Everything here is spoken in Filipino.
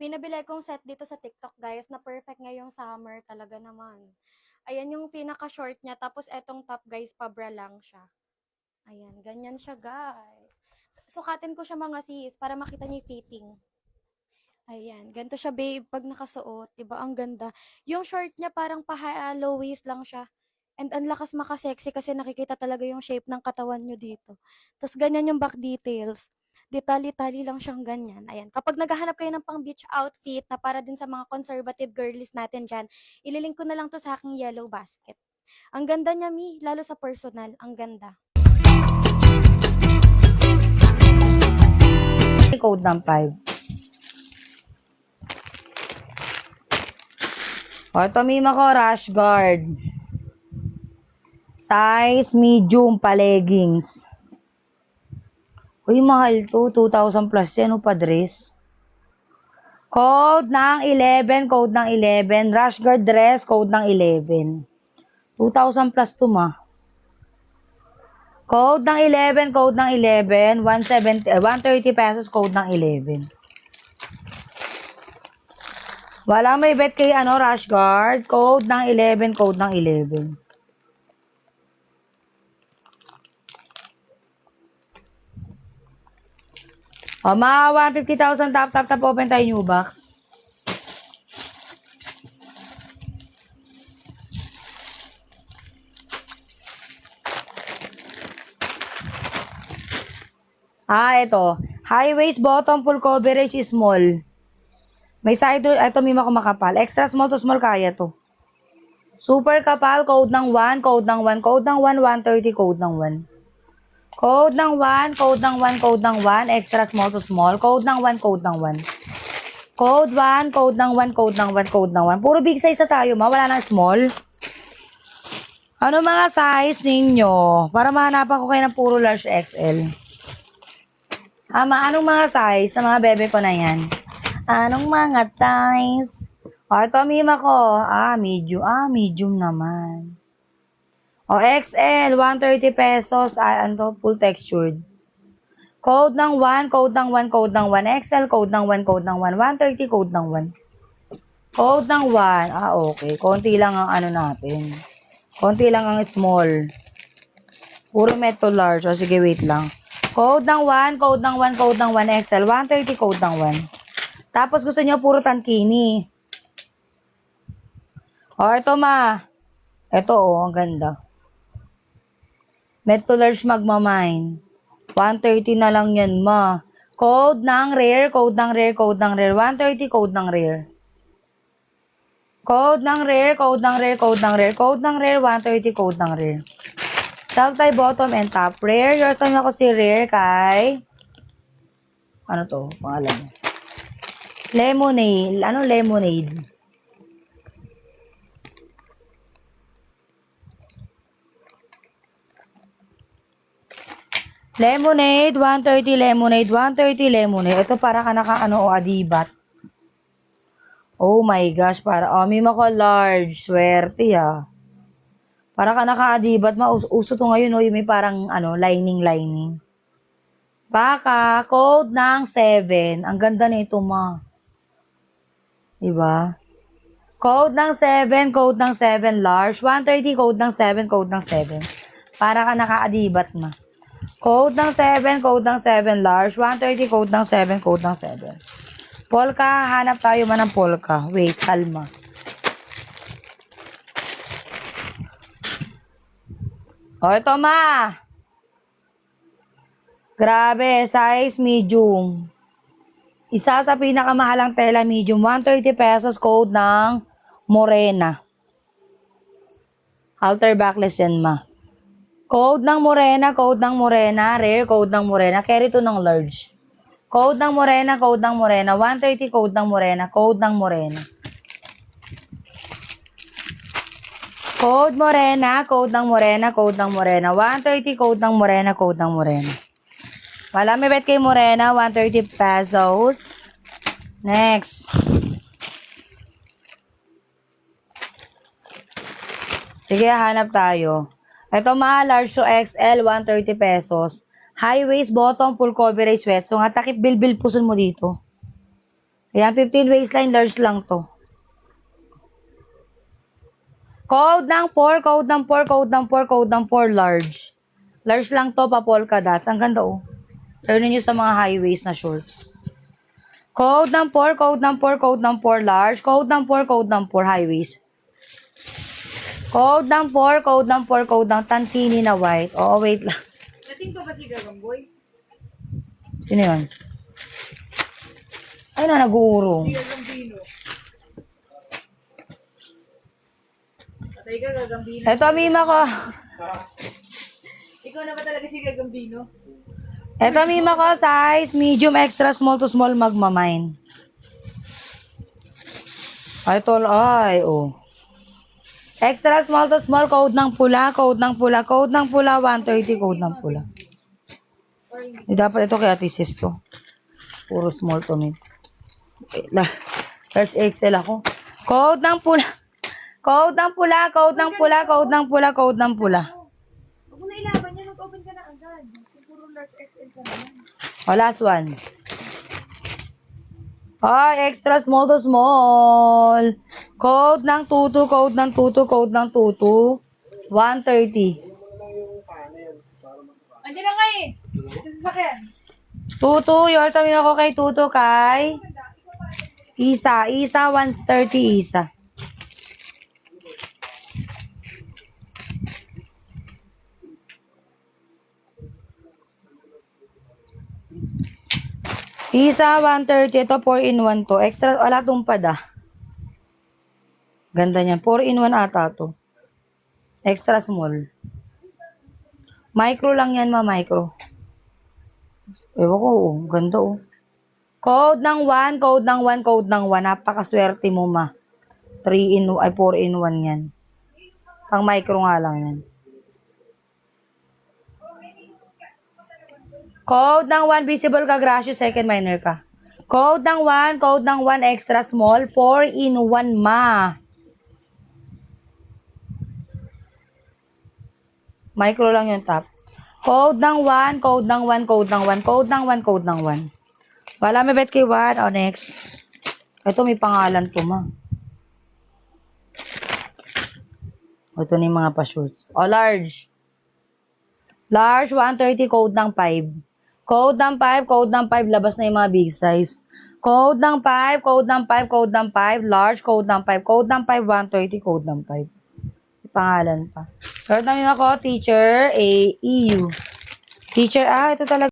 May nabili akong set dito sa TikTok, guys, na perfect ngayong summer talaga naman. Ayan yung pinaka-short niya, tapos etong top, guys, pabra lang siya. Ayan, ganyan siya, guys. Sukatin ko siya mga sis, para makita niyo yung fitting. Ayan, ganito siya, babe, pag nakasuot. Diba, ang ganda. Yung short niya parang low waist lang siya. And ang lakas makasexy kasi nakikita talaga yung shape ng katawan nyo dito. Tapos ganyan yung back details. Detali-tali lang siyang ganyan. Ayan. Kapag naghahanap kayo ng pang beach outfit na para din sa mga conservative girlies natin dyan, ililink ko na lang to sa aking yellow basket. Ang ganda niya, Mi. Lalo sa personal. Ang ganda. Code ng 5. O, ito mima ko, rash guard. Size medium pa leggings. Uy, mahal to. 2,000 plus yan o pa dress. Code ng 11, code ng 11. Rash guard dress, code ng 11. 2,000 plus to ma. Code ng 11, code ng 11. 130 pesos, code ng 11. Wala may bet kay rash guard. Code ng 11, code ng 11. O, mga 150,000 tap open tayo new box. Ito. High waist, bottom, full coverage, small. May side, ito may makapal. Extra small to small, kaya to. Super kapal, code ng 1, code ng 1, code ng 1, 130, code ng 1. Code ng 1, code ng 1, code ng 1, extra small to small, code ng 1, code ng 1. Code 1, code ng 1, code ng 1, code ng 1. Puro big size na tayo, wala nang small. Ano mga size ninyo? Para mahanapan ko kayo ng puro large XL. Anong mga size na mga bebe ko na yan? Anong mga size? Ito mima ko. Medium. Medium naman. XL, 130 pesos. Full textured. Code ng 1, code ng 1, code ng 1. XL, code ng 1, code ng 1. 130, code ng 1. Code ng 1. Okay. Konti lang ang natin. Konti lang ang small. Puro metal large. Sige, wait lang. Code ng 1, code ng 1, code ng 1. XL, 130, code ng 1. Tapos gusto niyo puro tankini. Ito ma. Ito ang ganda. Metal large magmamine. 130 na lang yan, ma. Code ng rare, code ng rare, code ng rare. 130, code ng rare. Code ng rare, code ng rare, code ng rare. Code ng rare, 130, code ng rare. Self-tie bottom and top. Rare, your time ako si rare kay... Ano to? Pangalan. Lemonade. Ano lemonade? Lemonade, 130 lemonade, 130 lemonade. Ito para ka adibat. Oh my gosh, may mako large. Swerte Para ka adibat, uso to ngayon, yung may parang lining. Baka, code ng 7. Ang ganda nito, ma. Diba? Code ng 7, code ng 7 large. 130, code ng 7, code ng 7. Para ka adibat, ma. Code ng 7, code ng 7 large. 130, code ng 7, code ng 7. Polka, hanap tayo man ng polka. Wait, kalma. Ito ma. Grabe, size medium. Isa sa pinakamahalang tela medium. 130 pesos, code ng Morena. Halter backless yan ma. Code ng Morena, code ng Morena, rare, code ng Morena, carry to ng large. Code ng Morena, code ng Morena, 130, code ng Morena, code ng Morena. Code Morena, code ng Morena, code ng Morena, 130, code ng Morena, code ng Morena. Wala may bet kay Morena, 130 pesos. Next. Sige, hanap tayo. Ito mga large to XL, 130 pesos. High waist, bottom, full coverage sweat. So nga, takip bilbil puson mo dito. Ayan, 15 waistline, large lang to. Code ng 4, code ng 4, code ng 4, code ng 4, large. Large lang to, pa polka dots. Ang ganda oh. Turn nyo sa mga high waist na shorts. Code ng 4, code ng 4, code ng 4, large. Code ng 4, code ng 4, high waist. Code ng 4, code ng 4, code ng tantini na white. Oo, wait lang. Lasing ko ba si Gagamboy? Sino yun? Ay na, nag-uurong. Si Gagambino. Patay ka, Gagambino. Ito, mima ko. Ikaw na ba talaga si Gagambino? Ito, mima ko, size medium, extra small to small, magmamine. Ay, tol, ay, oh. Extra small to small, code ng pula, code ng pula, code ng pula, 130, code ng pula. Dapat ito kay Ate Sis to. Puro small to me. Large XL ako. Code ng pula. Code ng pula, code ng pula, code ng pula, code ng pula. Huwag mo na ilaban yan, mag-open ka na agad. Puro large XL ka naman. O, last one. Ay, extra small to small. Code ng tutu, code ng tutu, code ng tutu. 130. Andiyan na nga eh. Sa sasakyan. Tutu, yours kami ako kay Tutu kay Isa. Isa, 130 Isa. Isa, 130. Ito, 4-in-1 to. Extra, wala tumpad ah. Ganda niyan. 4-in-1 ata to. Extra small. Micro lang yan, micro. Ewan ko, oh. Ganda, oh. Code ng 1, code ng 1, code ng 1. Napakaswerte mo, ma. 3-in-1, ay 4-in-1 yan. Pang micro nga lang yan. Code ng 1, visible ka, gracious, second minor ka. Code ng 1, code ng 1, extra small, 4-in-1, ma. Micro lang yung top. Code ng 1, code ng 1, code ng 1, code ng 1, code ng 1. Wala may bet kay 1. O, next. Ito, may pangalan po, ma. Ito na yung mga pa-shorts. O, large. Large, 130, code ng 5. Code ng 5, code ng 5, labas na yung mga big size. Code ng 5, code ng 5, code ng 5, large, code ng 5, code ng 5, 130, code ng 5. May pangalan pa. Third namin ako, teacher, A, EU. Teacher, ito talaga.